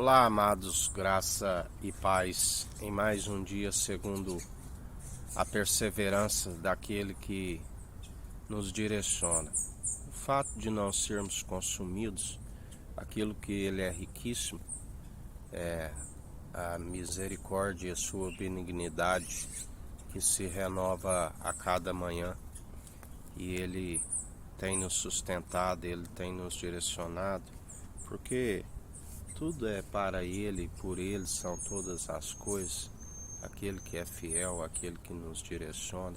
Olá, amados, graça e paz em mais um dia segundo a perseverança daquele que nos direciona. O fato de não sermos consumidos, aquilo que ele é riquíssimo, é a misericórdia e a sua benignidade que se renova a cada manhã, e ele tem nos sustentado, ele tem nos direcionado, porque tudo é para ele, por ele são todas as coisas. Aquele que é fiel, aquele que nos direciona,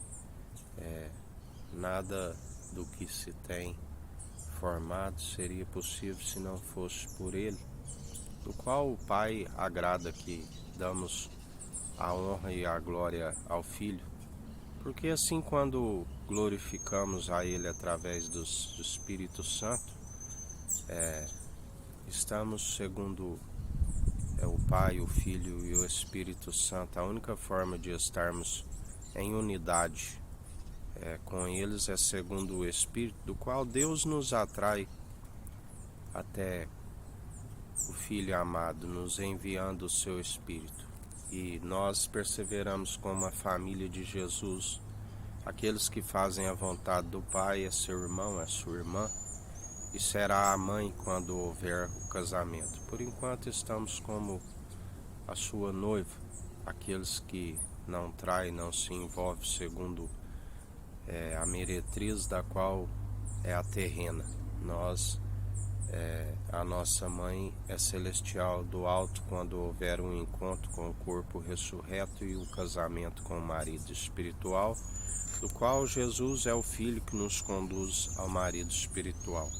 nada do que se tem formado seria possível se não fosse por ele, do qual o Pai agrada que damos a honra e a glória ao Filho, porque assim, quando glorificamos a ele através do Espírito Santo, estamos segundo o Pai, o Filho e o Espírito Santo. A única forma de estarmos em unidade com eles é segundo o Espírito, do qual Deus nos atrai até o Filho amado, nos enviando o seu Espírito. E nós perseveramos como a família de Jesus. Aqueles que fazem a vontade do Pai é seu irmão, é sua irmã, e será a mãe quando houver o casamento. Por enquanto estamos como a sua noiva, aqueles que não traem, não se envolvem segundo a meretriz da qual é a terrena. A nossa mãe é celestial do alto quando houver um encontro com o corpo ressurreto e o casamento com o marido espiritual, do qual Jesus é o Filho que nos conduz ao marido espiritual.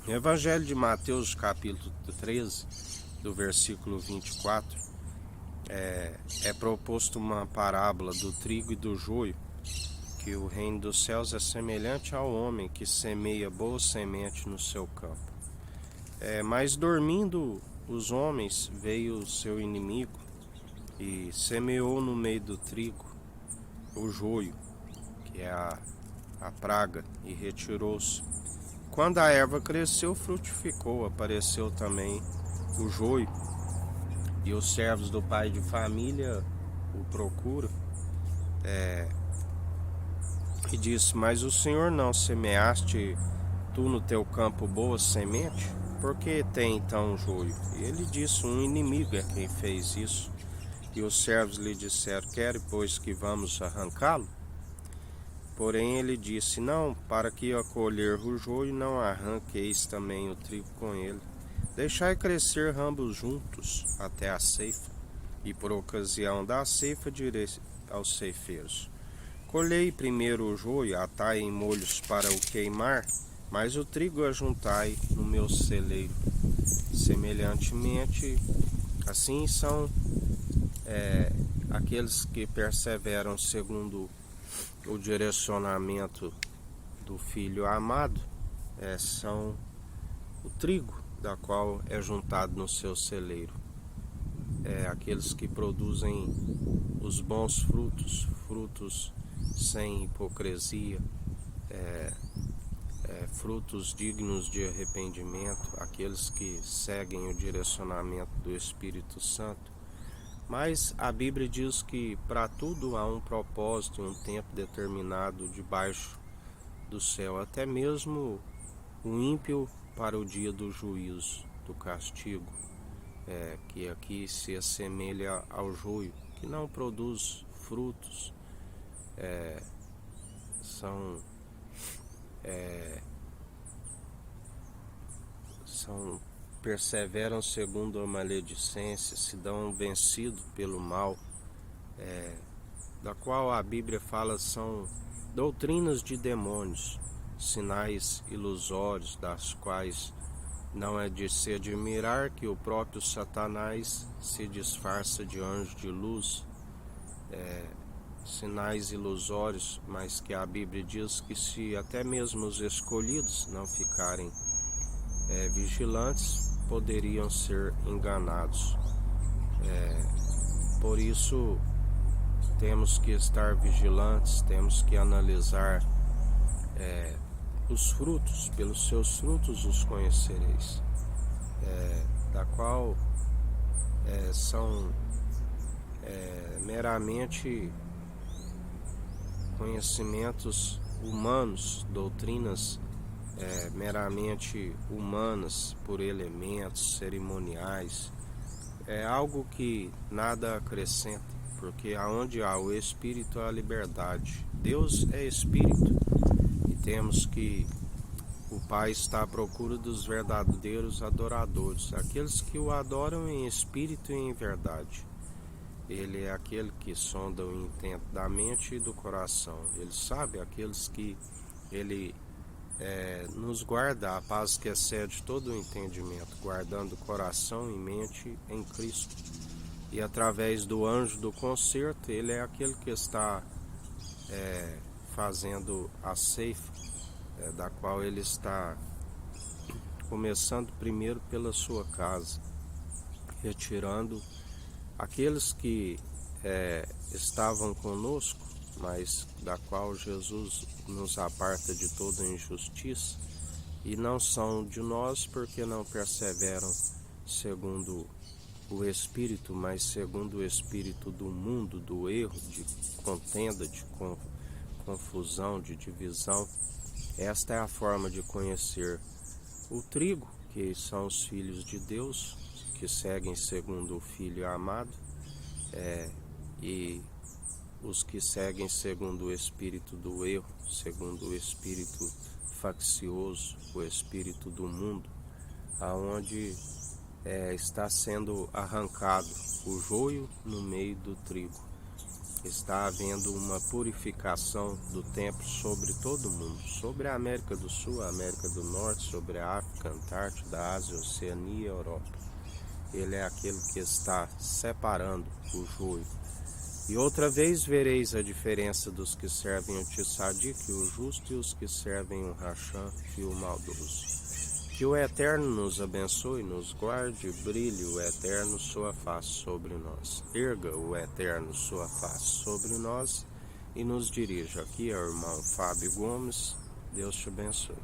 No Evangelho de Mateus, capítulo 13, do versículo 24, é proposto uma parábola do trigo e do joio, que o reino dos céus é semelhante ao homem que semeia boa semente no seu campo. Mas dormindo os homens, veio o seu inimigo e semeou no meio do trigo o joio, que é a praga, e retirou-se. Quando a erva cresceu, frutificou, apareceu também o joio, e os servos do pai de família o procuram, e disse: mas o Senhor não semeaste tu no teu campo boa semente? Por que tem então joio? E ele disse: um inimigo é quem fez isso. E os servos lhe disseram: quer, pois, que vamos arrancá-lo? Porém ele disse: não, para que ao colher o joio não arranqueis também o trigo com ele. Deixai crescer ambos juntos até a ceifa, e por ocasião da ceifa direi aos ceifeiros: colhei primeiro o joio, atai em molhos para o queimar, mas o trigo ajuntai no meu celeiro. Semelhantemente, assim são aqueles que perseveram segundo o direcionamento do Filho amado, são o trigo, da qual é juntado no seu celeiro. Aqueles que produzem os bons frutos, frutos sem hipocrisia, frutos dignos de arrependimento, aqueles que seguem o direcionamento do Espírito Santo. Mas a Bíblia diz que para tudo há um propósito, um tempo determinado debaixo do céu, até mesmo o ímpio para o dia do juízo, do castigo, que aqui se assemelha ao joio, que não produz frutos, perseveram segundo a maledicência, se dão vencido pelo mal, da qual a Bíblia fala são doutrinas de demônios, sinais ilusórios, das quais não é de se admirar que o próprio Satanás se disfarça de anjo de luz, sinais ilusórios, mas que a Bíblia diz que se até mesmo os escolhidos não ficarem vigilantes, poderiam ser enganados. Por isso temos que estar vigilantes, temos que analisar os frutos, pelos seus frutos os conhecereis, da qual são meramente conhecimentos humanos, doutrinas meramente humanas, por elementos cerimoniais. É algo que nada acrescenta, porque aonde há o Espírito há a liberdade. Deus é Espírito e temos que o Pai está à procura dos verdadeiros adoradores, aqueles que o adoram em espírito e em verdade. Ele é aquele que sonda o intento da mente e do coração. Ele sabe aqueles que ele nos guarda a paz que excede todo o entendimento, guardando coração e mente em Cristo. E através do anjo do concerto, ele é aquele que está fazendo a ceifa, da qual ele está começando primeiro pela sua casa, retirando aqueles que estavam conosco, mas da qual Jesus nos aparta de toda injustiça, e não são de nós porque não perseveram segundo o Espírito, mas segundo o Espírito do mundo, do erro, de contenda, de confusão, de divisão. Esta é a forma de conhecer o trigo, que são os filhos de Deus, que seguem segundo o Filho amado, e os que seguem segundo o espírito do erro, segundo o espírito faccioso, o espírito do mundo, aonde está sendo arrancado o joio no meio do trigo. Está havendo uma purificação do tempo sobre todo o mundo, sobre a América do Sul, a América do Norte, sobre a África, Antártida, a Ásia, a Oceania e a Europa. Ele é aquele que está separando o joio. E outra vez vereis a diferença dos que servem o Tissadique, o justo, e os que servem o Racham e o maldoso. Que o Eterno nos abençoe, nos guarde, brilhe o Eterno sua face sobre nós. Erga o Eterno sua face sobre nós e nos dirija. Aqui é o irmão Fábio Gomes. Deus te abençoe.